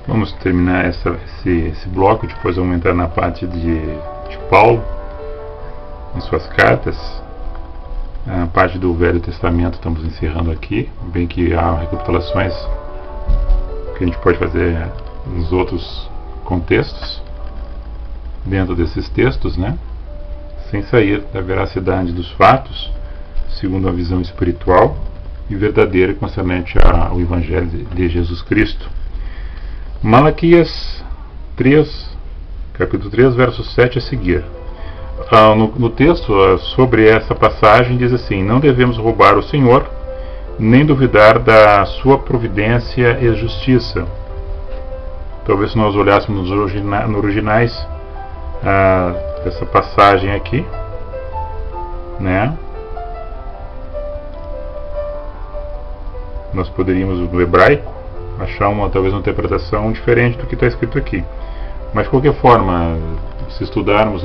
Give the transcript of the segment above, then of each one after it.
Vamos terminar esse bloco, depois vamos entrar na parte de Paulo, em suas cartas. A parte do Velho Testamento estamos encerrando aqui, bem que há recapitulações que a gente pode fazer nos outros contextos, dentro desses textos, né? Sem sair da veracidade dos fatos, segundo a visão espiritual e verdadeira concernente ao Evangelho de Jesus Cristo. Malaquias 3, capítulo 3, verso 7 a seguir. No texto sobre essa passagem diz assim: não devemos roubar o Senhor, nem duvidar da sua providência e justiça. Talvez se nós olhássemos nos originais dessa passagem aqui, né, nós poderíamos, no hebraico, achar talvez uma interpretação diferente do que está escrito aqui. Mas de qualquer forma, se estudarmos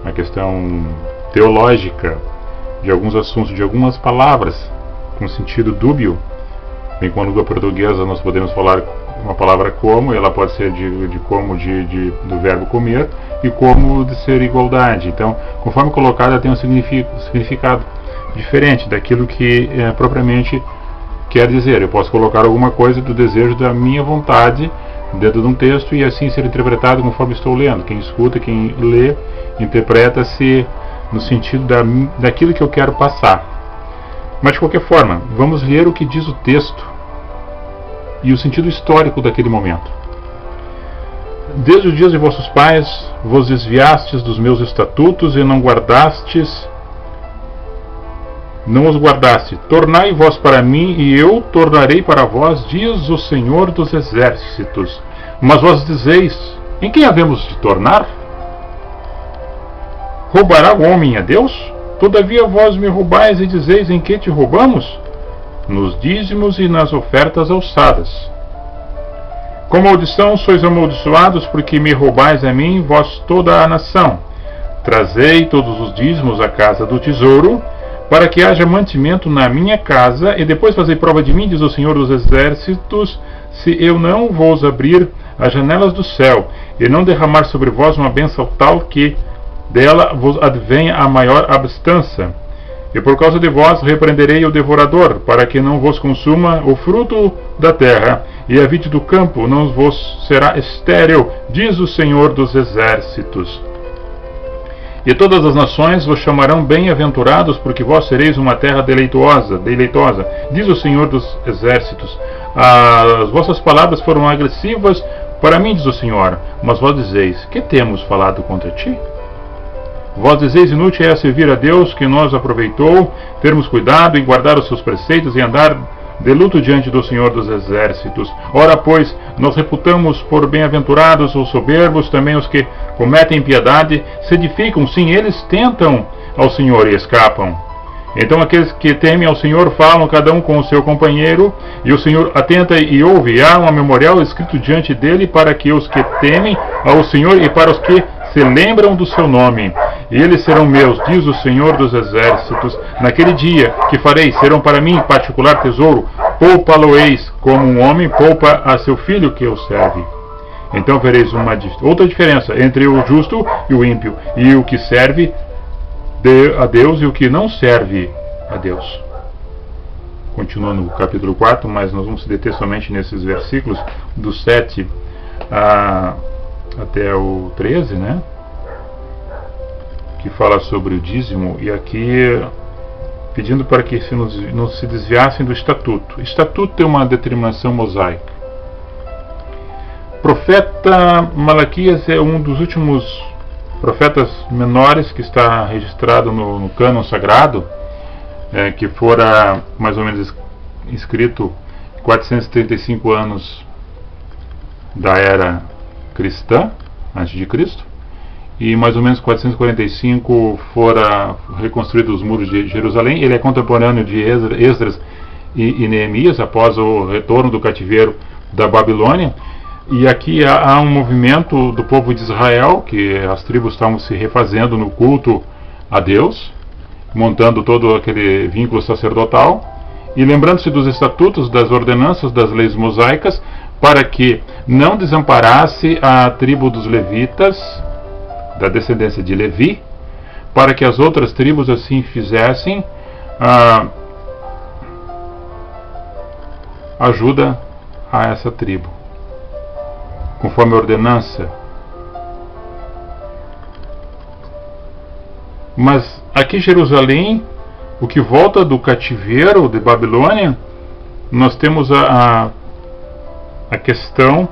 a questão teológica de alguns assuntos, de algumas palavras com sentido dúbio, bem com a língua portuguesa nós podemos falar uma palavra como, ela pode ser de como do verbo comer, e como de ser igualdade. Então, conforme colocada, tem um significado diferente daquilo que propriamente quer dizer. Eu posso colocar alguma coisa do desejo da minha vontade dentro de um texto e assim ser interpretado conforme estou lendo. Quem escuta, quem lê, interpreta-se no sentido daquilo que eu quero passar. Mas de qualquer forma, vamos ler o que diz o texto e o sentido histórico daquele momento. Desde os dias de vossos pais vos desviastes dos meus estatutos e não os guardaste. Tornai vós para mim, e eu tornarei para vós, diz o Senhor dos Exércitos. Mas vós dizeis: em quem havemos de tornar? Roubará o homem a Deus? Todavia vós me roubais e dizeis: em que te roubamos? Nos dízimos e nas ofertas alçadas. Com maldição sois amaldiçoados, porque me roubais a mim, vós toda a nação. Trazei todos os dízimos à casa do tesouro, para que haja mantimento na minha casa, e depois fazei prova de mim, diz o Senhor dos Exércitos, se eu não vos abrir as janelas do céu, e não derramar sobre vós uma bênção tal que dela vos advenha a maior abastança. E por causa de vós repreenderei o devorador, para que não vos consuma o fruto da terra, e a vide do campo não vos será estéril, diz o Senhor dos Exércitos. E todas as nações vos chamarão bem-aventurados, porque vós sereis uma terra deleitosa, diz o Senhor dos Exércitos. As vossas palavras foram agressivas para mim, diz o Senhor, mas vós dizeis: que temos falado contra ti? Vós dizeis: inútil é servir a Deus, que nos aproveitou termos cuidado em guardar os seus preceitos e andar de luto diante do Senhor dos Exércitos. Ora, pois, nós reputamos por bem-aventurados os soberbos, também os que cometem impiedade se edificam, sim, eles tentam ao Senhor e escapam. Então aqueles que temem ao Senhor falam cada um com o seu companheiro, e o Senhor atenta e ouve, e há um memorial escrito diante dele para que os que temem ao Senhor e para os que se lembram do seu nome. E eles serão meus, diz o Senhor dos Exércitos. Naquele dia que farei, serão para mim particular tesouro. Poupa-lo-eis como um homem poupa a seu filho que o serve. Então vereis outra diferença entre o justo e o ímpio, e o que serve a Deus e o que não serve a Deus. Continuando no capítulo 4, mas nós vamos se deter somente nesses versículos do 7 até o 13, né? Que fala sobre o dízimo, e aqui pedindo para que não se desviassem do estatuto. O estatuto tem uma determinação mosaica. O profeta Malaquias é um dos últimos profetas menores que está registrado no cânon sagrado, que fora mais ou menos escrito 435 anos da era cristã, antes de Cristo, e mais ou menos 445 fora reconstruídos os muros de Jerusalém. Ele é contemporâneo de Esdras e Neemias, após o retorno do cativeiro da Babilônia. E aqui há um movimento do povo de Israel, que as tribos estavam se refazendo no culto a Deus, montando todo aquele vínculo sacerdotal, e lembrando-se dos estatutos, das ordenanças, das leis mosaicas, para que não desamparasse a tribo dos levitas, da descendência de Levi, para que as outras tribos assim fizessem ajuda a essa tribo, conforme a ordenança. Mas aqui em Jerusalém, o que volta do cativeiro de Babilônia, nós temos a questão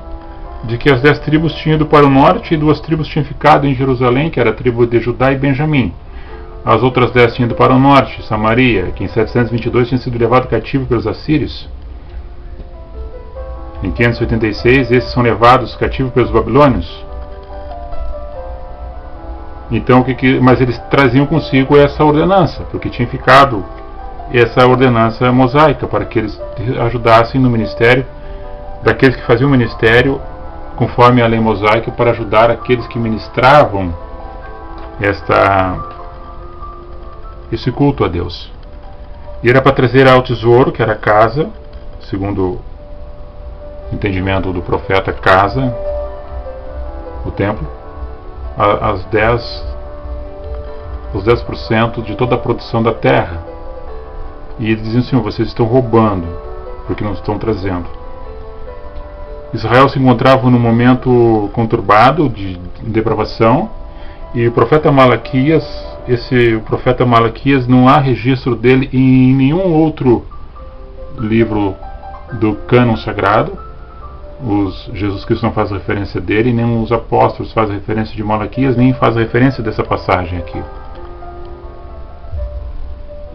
de que as 10 tribos tinham ido para o norte e 2 tribos tinham ficado em Jerusalém, que era a tribo de Judá e Benjamim. As outras 10 tinham ido para o norte, Samaria, que em 722 tinha sido levado cativo pelos assírios. Em 586, esses são levados cativos pelos babilônios. Então, mas eles traziam consigo essa ordenança, porque tinha ficado essa ordenança mosaica, para que eles ajudassem no ministério, daqueles que faziam o ministério conforme a lei mosaica, para ajudar aqueles que ministravam esse culto a Deus. E era para trazer ao tesouro, que era a casa, segundo o entendimento do profeta, casa, o templo, os 10% de toda a produção da terra. E eles diziam assim: vocês estão roubando, porque não estão trazendo. Israel se encontrava num momento conturbado de depravação, e o profeta Malaquias, o profeta Malaquias, não há registro dele em nenhum outro livro do cânon sagrado. Jesus Cristo não faz referência dele, nem os apóstolos fazem referência de Malaquias, nem faz referência dessa passagem aqui.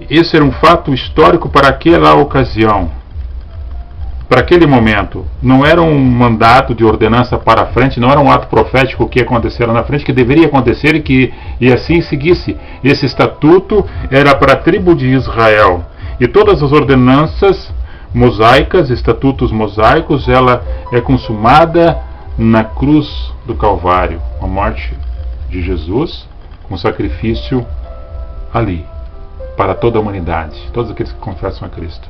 Esse era um fato histórico para aquela ocasião, para aquele momento. Não era um mandato de ordenança para frente, não era um ato profético que ia acontecer lá na frente, que deveria acontecer e assim seguisse. Esse estatuto era para a tribo de Israel. E todas as ordenanças mosaicas, estatutos mosaicos, ela é consumada na cruz do Calvário, a morte de Jesus, com sacrifício ali, para toda a humanidade, todos aqueles que confessam a Cristo.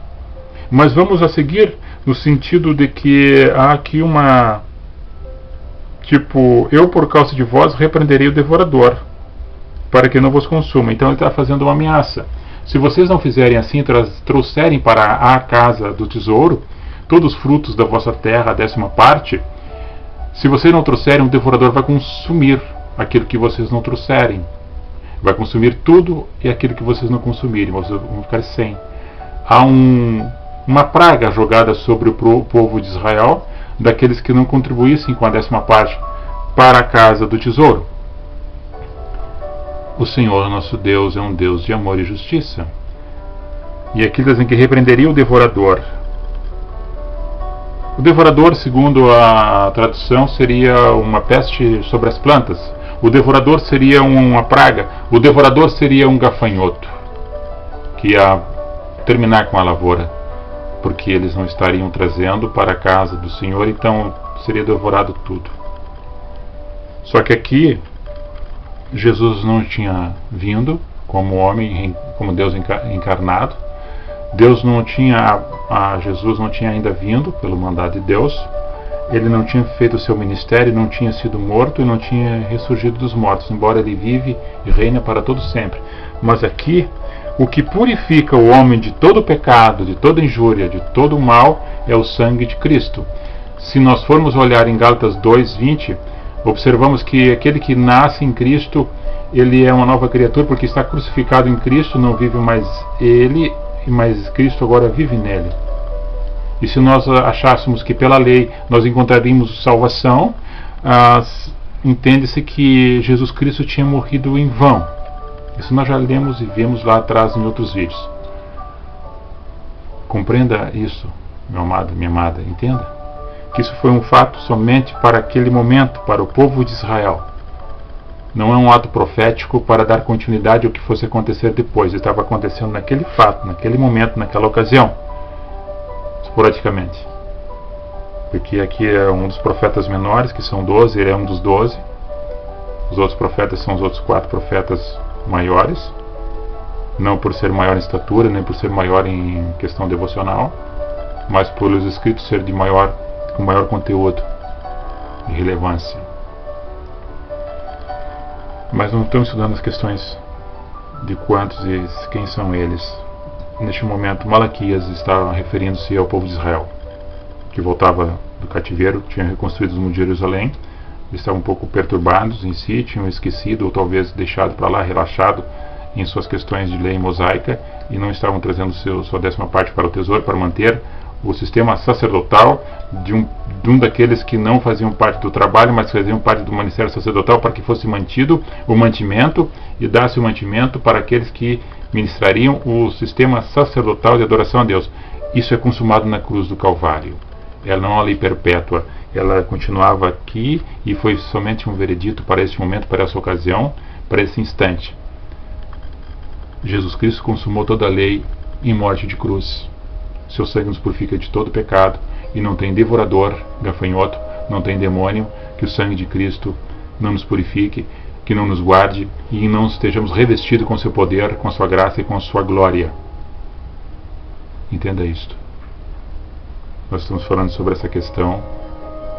Mas vamos a seguir no sentido de que há aqui eu por causa de vós repreenderei o devorador, para que não vos consuma. Então ele está fazendo uma ameaça. Se vocês não fizerem assim, trouxerem para a casa do tesouro todos os frutos da vossa terra, a 10ª parte, se vocês não trouxerem, o devorador vai consumir aquilo que vocês não trouxerem. Vai consumir tudo e aquilo que vocês não consumirem, vocês vão ficar sem. Há uma praga jogada sobre o povo de Israel, daqueles que não contribuíssem com a 10ª parte para a casa do tesouro. O Senhor nosso Deus é um Deus de amor e justiça. E aqui dizem que repreenderia o devorador. O devorador, segundo a tradução, seria uma peste sobre as plantas. O devorador seria uma praga. O devorador seria um gafanhoto que ia terminar com a lavoura, porque eles não estariam trazendo para a casa do Senhor, então seria devorado tudo. Só que aqui Jesus não tinha vindo como homem, como Deus encarnado. Jesus não tinha ainda vindo pelo mandado de Deus. Ele não tinha feito o seu ministério, não tinha sido morto e não tinha ressurgido dos mortos, embora ele vive e reina para todo sempre. Mas aqui, o que purifica o homem de todo pecado, de toda injúria, de todo mal, é o sangue de Cristo. Se nós formos olhar em Gálatas 2:20, observamos que aquele que nasce em Cristo, ele é uma nova criatura, porque está crucificado em Cristo, não vive mais ele, mas Cristo agora vive nele. E se nós achássemos que pela lei nós encontraríamos salvação, entende-se que Jesus Cristo tinha morrido em vão. Isso nós já lemos e vimos lá atrás em outros vídeos. Compreenda isso, meu amado, minha amada, entenda que isso foi um fato somente para aquele momento, para o povo de Israel. Não é um ato profético para dar continuidade ao que fosse acontecer depois. Estava acontecendo naquele fato, naquele momento, naquela ocasião, esporadicamente. Porque aqui é um dos profetas menores, que são 12, ele é um dos 12. Os outros profetas são os outros 4 profetas maiores, não por ser maior em estatura, nem por ser maior em questão devocional, mas por os escritos ser com maior conteúdo. e relevância. Mas não estamos estudando as questões de quantos e quem são eles. Neste momento, Malaquias está referindo-se ao povo de Israel, que voltava do cativeiro, tinha reconstruído os muros de Jerusalém, estavam um pouco perturbados em si, tinham esquecido ou talvez deixado para lá, relaxado em suas questões de lei mosaica, e não estavam trazendo sua 10ª parte para o tesouro, para manter o sistema sacerdotal de um daqueles que não faziam parte do trabalho, mas faziam parte do ministério sacerdotal, para que fosse mantido o mantimento e desse o mantimento para aqueles que ministrariam o sistema sacerdotal de adoração a Deus. Isso é consumado na cruz do Calvário. Ela não é uma lei perpétua, ela continuava aqui e foi somente um veredito para este momento, para essa ocasião, para esse instante. Jesus Cristo consumou toda a lei em morte de cruz. Seu sangue nos purifica de todo pecado, e não tem devorador, gafanhoto, não tem demônio, que o sangue de Cristo não nos purifique, que não nos guarde e não estejamos revestidos com seu poder, com a sua graça e com a sua glória. Entenda isto. Nós estamos falando sobre essa questão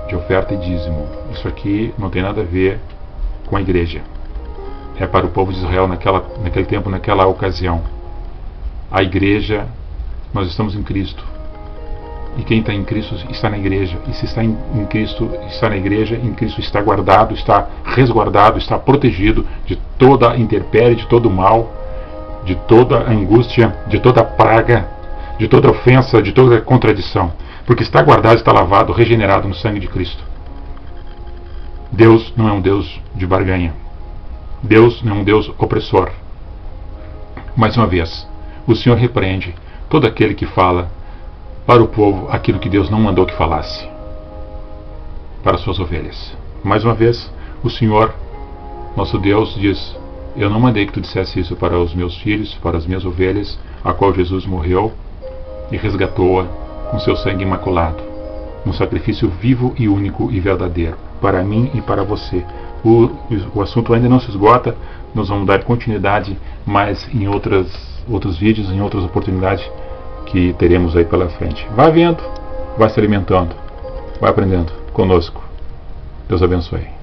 de oferta e dízimo. Isso aqui não tem nada a ver com a igreja. É para o povo de Israel naquele tempo, naquela ocasião. A igreja, nós estamos em Cristo. E quem está em Cristo está na igreja. E se está em Cristo, está na igreja, em Cristo está guardado, está resguardado, está protegido de toda a intempérie, de todo o mal, de toda a angústia, de toda a praga, de toda a ofensa, de toda a contradição. Porque está guardado, está lavado, regenerado no sangue de Cristo. Deus não é um Deus de barganha. Deus não é um Deus opressor. Mais uma vez, o Senhor repreende todo aquele que fala para o povo aquilo que Deus não mandou que falasse para suas ovelhas. Mais uma vez, o Senhor, nosso Deus, diz: eu não mandei que tu dissesse isso para os meus filhos, para as minhas ovelhas, a qual Jesus morreu e resgatou-a com seu sangue imaculado, um sacrifício vivo e único e verdadeiro, para mim e para você. O assunto ainda não se esgota, nós vamos dar continuidade mais em outros vídeos, em outras oportunidades que teremos aí pela frente. Vai vendo, vai se alimentando, vai aprendendo conosco. Deus abençoe.